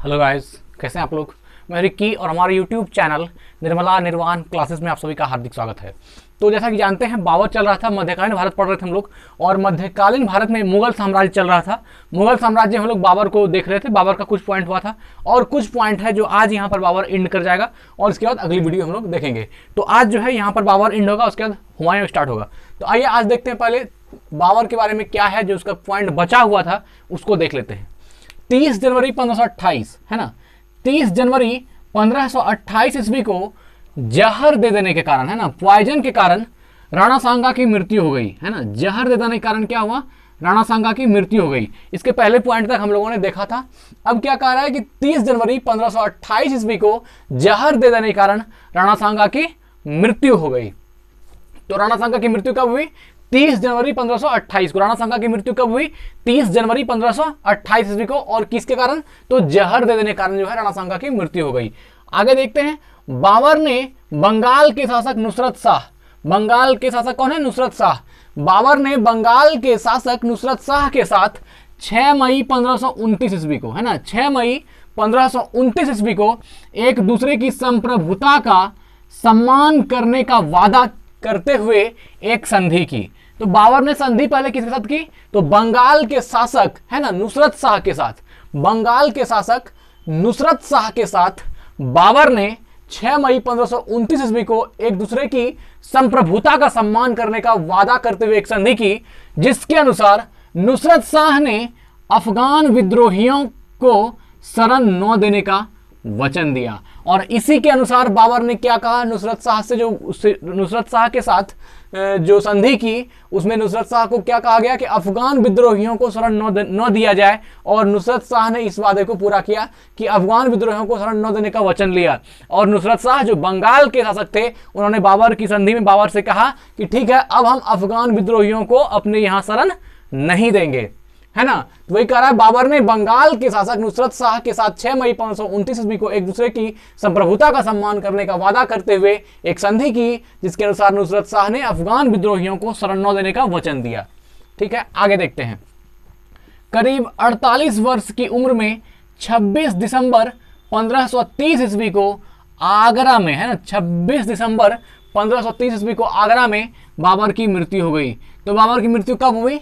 Hello guys, कैसे हैं आप लोग। मैं रिक्की और हमारे यूट्यूब चैनल निर्मला निर्वाण क्लासेस में आप सभी का हार्दिक स्वागत है। तो जैसा कि जानते हैं, बाबर चल रहा था, मध्यकालीन भारत पढ़ रहे थे हम लोग, और मध्यकालीन भारत में मुगल साम्राज्य चल रहा था। मुगल साम्राज्य हम लोग बाबर को देख रहे थे, बाबर का कुछ पॉइंट हुआ था और कुछ पॉइंट है जो आज यहाँ पर बाबर एंड कर जाएगा और इसके बाद अगली वीडियो हम लोग देखेंगे। तो आज जो है यहाँ पर बाबर एंड होगा, उसके बाद हुमायूं स्टार्ट होगा। तो आइए आज देखते हैं पहले बाबर के बारे में क्या है, जो उसका पॉइंट बचा हुआ था उसको देख लेते हैं। 30 जनवरी 1528 है ना, 30 जनवरी 1528 ईस्वी को जहर दे देने के कारण, है ना, पॉइजन के कारण राणा सांगा की मृत्यु हो गई, है ना। जहर दे देने के कारण क्या हुआ, राणा सांगा की मृत्यु हो गई। इसके पहले पॉइंट तक हम लोगों ने देखा था। अब क्या कह रहा है कि 30 जनवरी 1528 ईस्वी को जहर दे देने के कारण राणा सांगा की मृत्यु हो गई। तो राणा सांगा की मृत्यु कब हुई, 30 जनवरी 1528 को। राणा सांगा की मृत्यु कब हुई, 30 जनवरी 1528 ईस्वी को। और किसके कारण, तो जहर दे देने के कारण जो है राणा सांगा की मृत्यु हो गई। आगे देखते हैं, बाबर ने बंगाल के शासक नुसरत शाह, बंगाल के शासक कौन है, नुसरत शाह। बाबर ने बंगाल के शासक नुसरत शाह के साथ 6 मई 1529 ईस्वी को, है ना, 6 मई 1529 ईस्वी को एक दूसरे की संप्रभुता का सम्मान करने का वादा करते हुए एक संधि की। तो बाबर ने संधि पहले किसके साथ की, तो बंगाल के शासक, है ना, नुसरत शाह के साथ। बंगाल के शासक नुसरत शाह के साथ बाबर ने 6 मई 1529 ईस्वी को एक दूसरे की संप्रभुता का सम्मान करने का वादा करते हुए एक संधि की, जिसके अनुसार नुसरत शाह ने अफगान विद्रोहियों को शरण न देने का वचन दिया। और इसी के अनुसार बाबर ने क्या कहा, नुसरत शाह से नुसरत शाह के साथ जो संधि की, उसमें नुसरत शाह को क्या कहा गया कि अफगान विद्रोहियों को शरण न दिया जाए। और नुसरत शाह ने इस वादे को पूरा किया कि अफगान विद्रोहियों को शरण न देने का वचन लिया। और नुसरत शाह जो बंगाल के शासक थे, उन्होंने बाबर की संधि में बाबर से कहा कि ठीक है, अब हम अफगान विद्रोहियों को अपने यहाँ शरण नहीं देंगे, है ना। तो वही कह रहा है, बाबर ने बंगाल के शासक नुसरत शाह के साथ 6 मई 1529 ईस्वी को एक दूसरे की संप्रभुता का सम्मान करने का वादा करते हुए एक संधि की, जिसके अनुसार नुसरत शाह ने अफगान विद्रोहियों को शरण न देने का वचन दिया। ठीक है, आगे देखते हैं। करीब 48 वर्ष की उम्र में 26 दिसंबर 1530 ईस्वी को आगरा में, है ना, 26 दिसंबर 1530 ईस्वी को आगरा में बाबर की मृत्यु हो गई। तो बाबर की मृत्यु कब हुई,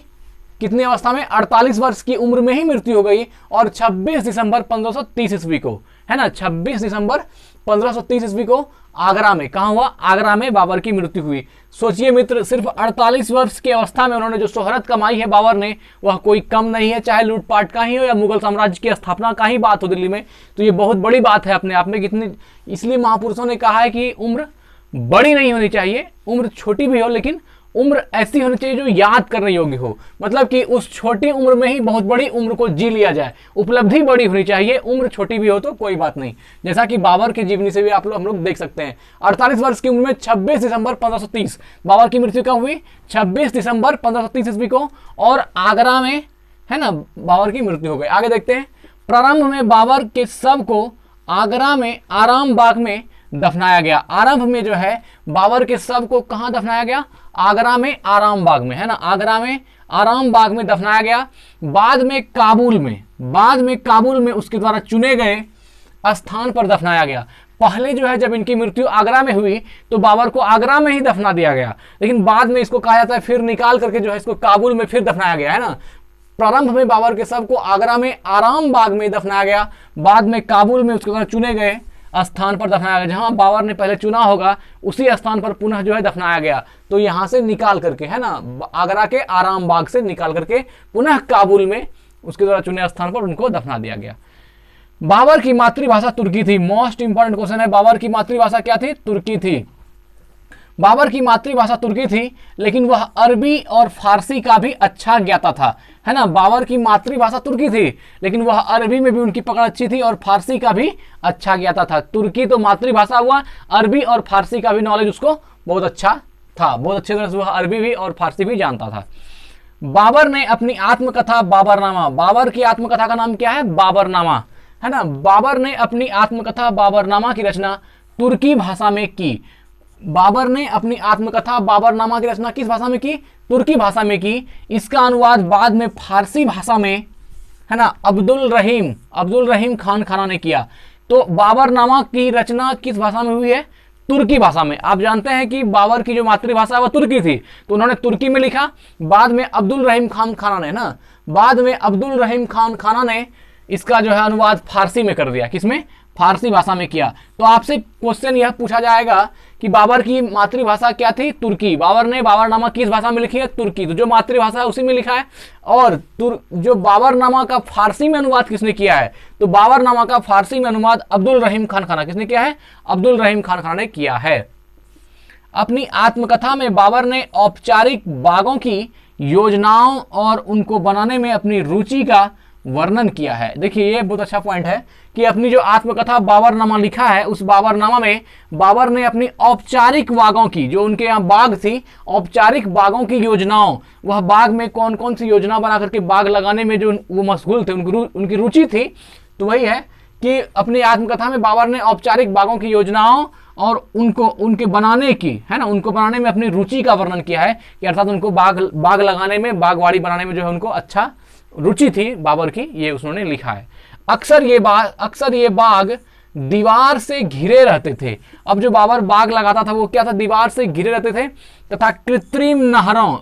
कितनी अवस्था में, 48 वर्ष की उम्र में ही मृत्यु हो गई। और 26 दिसंबर 1530 ईस्वी को, है ना, 26 दिसंबर 1530 ईस्वी को आगरा में, कहाँ हुआ, आगरा में बाबर की मृत्यु हुई। सोचिए मित्र, सिर्फ 48 वर्ष की अवस्था में उन्होंने जो शोहरत कमाई है बाबर ने, वह कोई कम नहीं है, चाहे लूटपाट का ही हो या मुगल साम्राज्य की स्थापना का ही बात हो दिल्ली में। तो ये बहुत बड़ी बात है अपने आप में कितनी। इसलिए महापुरुषों ने कहा है कि उम्र बड़ी नहीं होनी चाहिए, उम्र छोटी भी हो, लेकिन उम्र ऐसी होनी चाहिए जो याद करने योग्य हो। मतलब कि उस छोटी उम्र में ही बहुत बड़ी उम्र को जी लिया जाए। उपलब्धि बड़ी होनी चाहिए, उम्र छोटी भी हो तो कोई बात नहीं। जैसा कि बाबर की जीवनी से भी हम लोग देख सकते हैं। 48 वर्ष की उम्र में 26 दिसंबर 1530 बाबर की मृत्यु कब हुई, 26 दिसंबर 1530 ईस्वी को, और आगरा में, है ना, बाबर की मृत्यु हो गई। आगे देखते हैं। प्रारंभ में बाबर के शव को आगरा में आराम बाग में दफनाया गया। आरंभ में जो है बाबर के शव को कहाँ दफनाया गया, आगरा में आराम बाग में, है ना, आगरा में आराम बाग में दफनाया गया। बाद में काबुल में उसके द्वारा चुने गए स्थान पर दफनाया गया। पहले जो है जब इनकी मृत्यु आगरा में हुई तो बाबर को आगरा में ही दफना दिया गया, लेकिन बाद में इसको कहा जाता है फिर निकाल करके जो है इसको काबुल में फिर दफनाया गया, है ना। प्रारंभ में बाबर के शव को आगरा में आराम बाग में दफनाया गया, बाद में काबुल में उसके द्वारा चुने गए स्थान पर दफनाया गया। जहां बाबर ने पहले चुना होगा उसी स्थान पर पुनः जो है दफनाया गया। तो यहां से निकाल करके, है ना, आगरा के आराम बाग से निकाल करके पुनः काबुल में उसके द्वारा चुने स्थान पर उनको दफना दिया गया। बाबर की मातृभाषा तुर्की थी। मोस्ट इंपॉर्टेंट क्वेश्चन है, बाबर की मातृभाषा क्या थी, तुर्की थी। बाबर की मातृभाषा तुर्की थी, लेकिन वह अरबी और फारसी का भी अच्छा ज्ञाता था, है ना। बाबर की मातृभाषा तुर्की थी, लेकिन वह अरबी में भी उनकी पकड़ अच्छी थी और फारसी का भी अच्छा ज्ञाता था। तुर्की तो मातृभाषा हुआ, अरबी और फारसी का भी नॉलेज उसको बहुत अच्छा था, बहुत अच्छी तरह से वह अरबी भी और फारसी भी जानता था। बाबर ने अपनी आत्मकथा बाबरनामा, बाबर की आत्मकथा का नाम क्या है, बाबरनामा, है ना। बाबर ने अपनी आत्मकथा बाबरनामा की रचना तुर्की भाषा में की। बाबर ने अपनी आत्मकथा बाबरनामा की रचना किस भाषा में की, तुर्की भाषा में की। इसका अनुवाद बाद में फारसी भाषा में, है ना, अब्दुल रहीम खान खाना ने किया। तो बाबरनामा की रचना किस भाषा में हुई है? तुर्की भाषा में। आप जानते हैं कि बाबर की जो मातृभाषा है वह तुर्की थी, तो उन्होंने तुर्की में लिखा। बाद में अब्दुल रहीम खान खाना ने ना, बाद में अब्दुल रहीम खान खाना ने इसका जो है अनुवाद फारसी में कर दिया। किसमें? फारसी भाषा में किया। तो आपसे क्वेश्चन यह पूछा जाएगा कि बाबर की मातृभाषा क्या थी? तुर्की। बाबर ने बाबरनामा किस भाषा में लिखी है? तुर्की। तो जो मातृभाषा है उसी में लिखा है। और जो बाबरनामा का फारसी में अनुवाद किसने किया है? तो बाबरनामा का फारसी में अनुवाद अब्दुल रहीम खान खाना। किसने किया है? अब्दुल रहीम खान खाना ने किया है। अपनी आत्मकथा में बाबर ने औपचारिक बागों की योजनाओं और उनको बनाने में अपनी रुचि का वर्णन किया है। देखिए ये बहुत अच्छा पॉइंट है कि अपनी जो आत्मकथा बाबरनामा लिखा है, उस बाबरनामा में बाबर ने अपनी औपचारिक बागों की, जो उनके यहाँ बाग थी, औपचारिक बागों की योजनाओं, वह बाग में कौन कौन सी योजना बना करके बाग लगाने में जो वो मशगूल थे, उनकी रुचि थी। तो वही है कि अपनी आत्मकथा में बाबर ने औपचारिक बागों की योजनाओं और उनके बनाने की, है ना, उनको बनाने में अपनी रुचि का वर्णन किया है कि अर्थात उनको बाग लगाने में, बागवाड़ी बनाने में जो है उनको अच्छा रुचि थी बाबर की, ये उन्होंने लिखा है। अक्सर ये बाग दीवार से घिरे रहते थे। अब जो बाबर बाग लगाता था वो क्या था? दीवार से घिरे रहते थे तथा कृत्रिम नहरों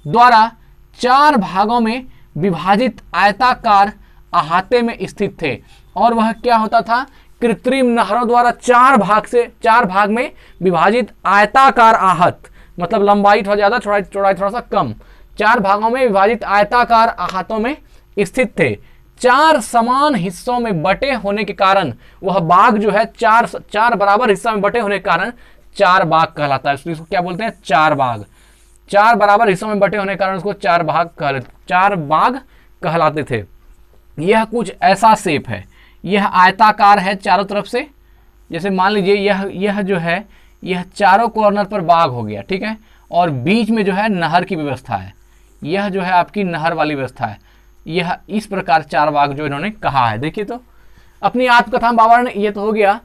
द्वारा 4 भागों में विभाजित आयताकार अहाते में स्थित थे। और वह क्या होता था? कृत्रिम नहरों द्वारा 4 भाग में विभाजित आयताकार आहत, मतलब लंबाई थोड़ा ज्यादा, चौड़ाई थोड़ा सा कम, 4 भागों में विभाजित आयताकार अहातों में स्थित थे। 4 समान हिस्सों में बटे होने के कारण वह बाग जो है 4 बराबर हिस्सा में बटे होने के कारण 4 बाग कहलाता है। इसको क्या बोलते हैं? 4 बाग। 4 बराबर हिस्सों में बटे होने के कारण उसको 4 बाग कहलाते थे। यह कुछ ऐसा शेप है, यह आयताकार है चारों तरफ से। जैसे मान लीजिए यह जो है, यह चारों कॉर्नर पर बाग हो गया, ठीक है, और बीच में जो है नहर की व्यवस्था है। यह जो है आपकी नहर वाली व्यवस्था है। यह इस प्रकार 4 बाग जो इन्होंने कहा है। देखिए तो अपनी आत्मकथा बाबर ने, ये तो हो गया।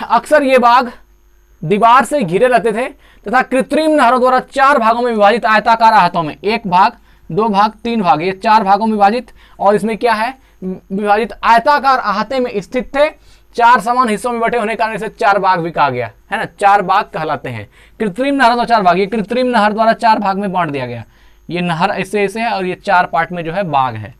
अक्सर ये बाग दीवार से घिरे रहते थे तथा कृत्रिम नहरों द्वारा 4 भागों में विभाजित आयताकार आहतों में, 1 भाग, 2 भाग, 3 भाग, ये 4 भागों में विभाजित, और इसमें क्या है? विभाजित आयताकार अहाते में स्थित थे। 4 समान हिस्सों में बटे होने के कारण इसे 4 बाग भी कहा गया है ना, 4 बाग कहलाते हैं। कृत्रिम नहर द्वारा 4 भाग, ये कृत्रिम नहर द्वारा 4 भाग में बांट दिया गया। ये नहर ऐसे ऐसे है और ये 4 पार्ट में जो है बाग है,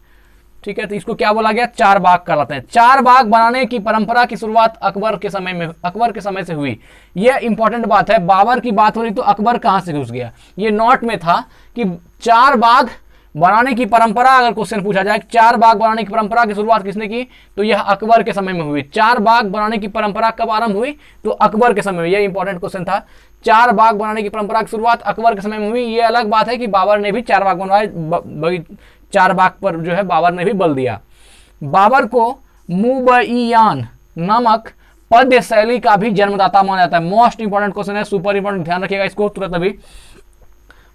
ठीक है। तो इसको क्या बोला गया? 4 बाग कहलाते हैं। 4 बाग बनाने की परंपरा की शुरुआत अकबर के समय से हुई। यह इंपॉर्टेंट बात है। बाबर की बात हो रही तो अकबर कहां से घुस गया? ये नोट में था कि 4 बाग बनाने की परंपरा, अगर क्वेश्चन पूछा जाए 4 बाग बनाने की परंपरा की शुरुआत किसने की, तो यह अकबर के समय में हुई। 4 बाग बनाने की परंपरा कब आरंभ हुई? तो अकबर के समय में। यह इंपॉर्टेंट क्वेश्चन था। 4 बाग बनाने की परंपरा की शुरुआत अकबर के समय में हुई। यह अलग बात है कि बाबर ने भी 4 बाग बनवाए, 4 बाग पर जो है बाबर ने भी बल दिया। बाबर को मुबैयान नामक पद्य शैली का भी जन्मदाता माना जाता है। मोस्ट इंपॉर्टेंट क्वेश्चन है, सुपर इंपॉर्टेंट, ध्यान रखिएगा इसको तुरंत अभी।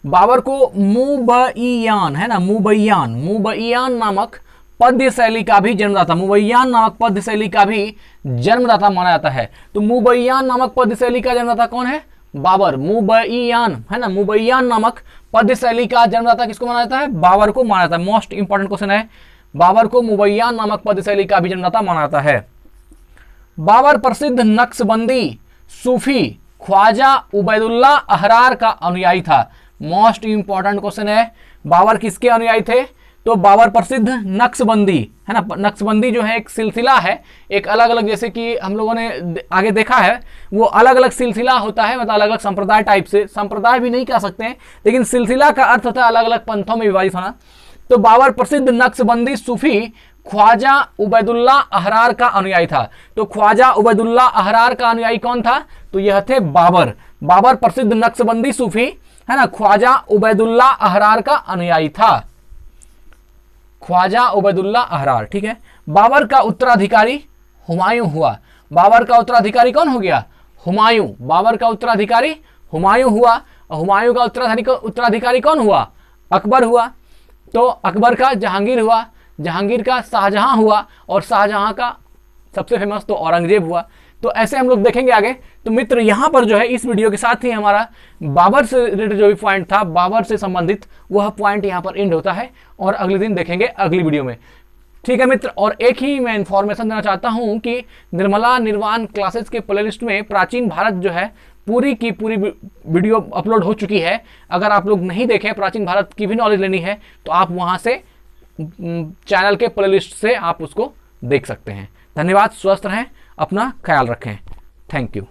बाबर को मुबैयान, है ना, मुबैयान नामक पद्य शैली का भी जन्मदाता, मुबैयान नामक पद्य शैली का भी जन्मदाता माना जाता है। तो मुबैयान नामक पद्य शैली का जन्मदाता कौन है? बाबर। मुबैयान, है ना, मुबैयान नामक पद्य शैली का जन्मदाता किसको माना जाता है? बाबर को माना जाता है। मोस्ट इंपॉर्टेंट क्वेश्चन है। बाबर को मुबैयान नामक पद्य शैली का भी जन्मदाता माना जाता है। बाबर प्रसिद्ध नक्शबंदी सूफी ख्वाजा उबैदुल्ला अहरार का अनुयायी था। मोस्ट इंपॉर्टेंट क्वेश्चन है। बाबर किसके अनुयायी थे? तो बाबर प्रसिद्ध नक्शबंदी, है ना, नक्शबंदी जो है एक सिलसिला है, एक अलग अलग, जैसे कि हम लोगों ने आगे देखा है, वो अलग अलग सिलसिला होता है, मतलब अलग अलग संप्रदाय टाइप से, संप्रदाय भी नहीं कह सकते हैं, लेकिन सिलसिला का अर्थ होता है अलग अलग पंथों में विभाजित होना। तो बाबर प्रसिद्ध नक्शबंदी सूफी ख्वाजा उबैदुल्ला अहरार का अनुयायी था। तो ख्वाजा उबैदुल्ला अहरार का अनुयायी कौन था? तो यह थे बाबर। बाबर प्रसिद्ध नक्शबंदी सूफी, है ना, ख्वाजा उबैदुल्ला अहरार का अनुयायी था। ख्वाजा उबैदुल्ला अहरार, ठीक है। बाबर का उत्तराधिकारी हुमायूं हुआ। बाबर का उत्तराधिकारी कौन हो गया? हुमायूं। बाबर का उत्तराधिकारी हुमायूं हुआ। और हुमायूं का उत्तराधिकारी कौन हुआ? अकबर हुआ। तो अकबर का जहांगीर हुआ, जहांगीर का शाहजहां हुआ, और शाहजहां का सबसे फेमस तो औरंगजेब हुआ। तो ऐसे हम लोग देखेंगे आगे। तो मित्र यहाँ पर जो है इस वीडियो के साथ ही हमारा बाबर से रिलेटेड जो भी पॉइंट था, बाबर से संबंधित, वह पॉइंट यहाँ पर एंड होता है और अगले दिन देखेंगे अगली वीडियो में। ठीक है मित्र, और एक ही मैं इन्फॉर्मेशन देना चाहता हूँ कि निर्मला निर्वाण क्लासेस के प्लेलिस्ट में प्राचीन भारत जो है पूरी की पूरी वीडियो अपलोड हो चुकी है। अगर आप लोग नहीं देखें, प्राचीन भारत की भी नॉलेज लेनी है, तो आप वहाँ से चैनल के प्लेलिस्ट से आप उसको देख सकते हैं। धन्यवाद, स्वस्थ रहें, अपना ख्याल रखें। Thank you.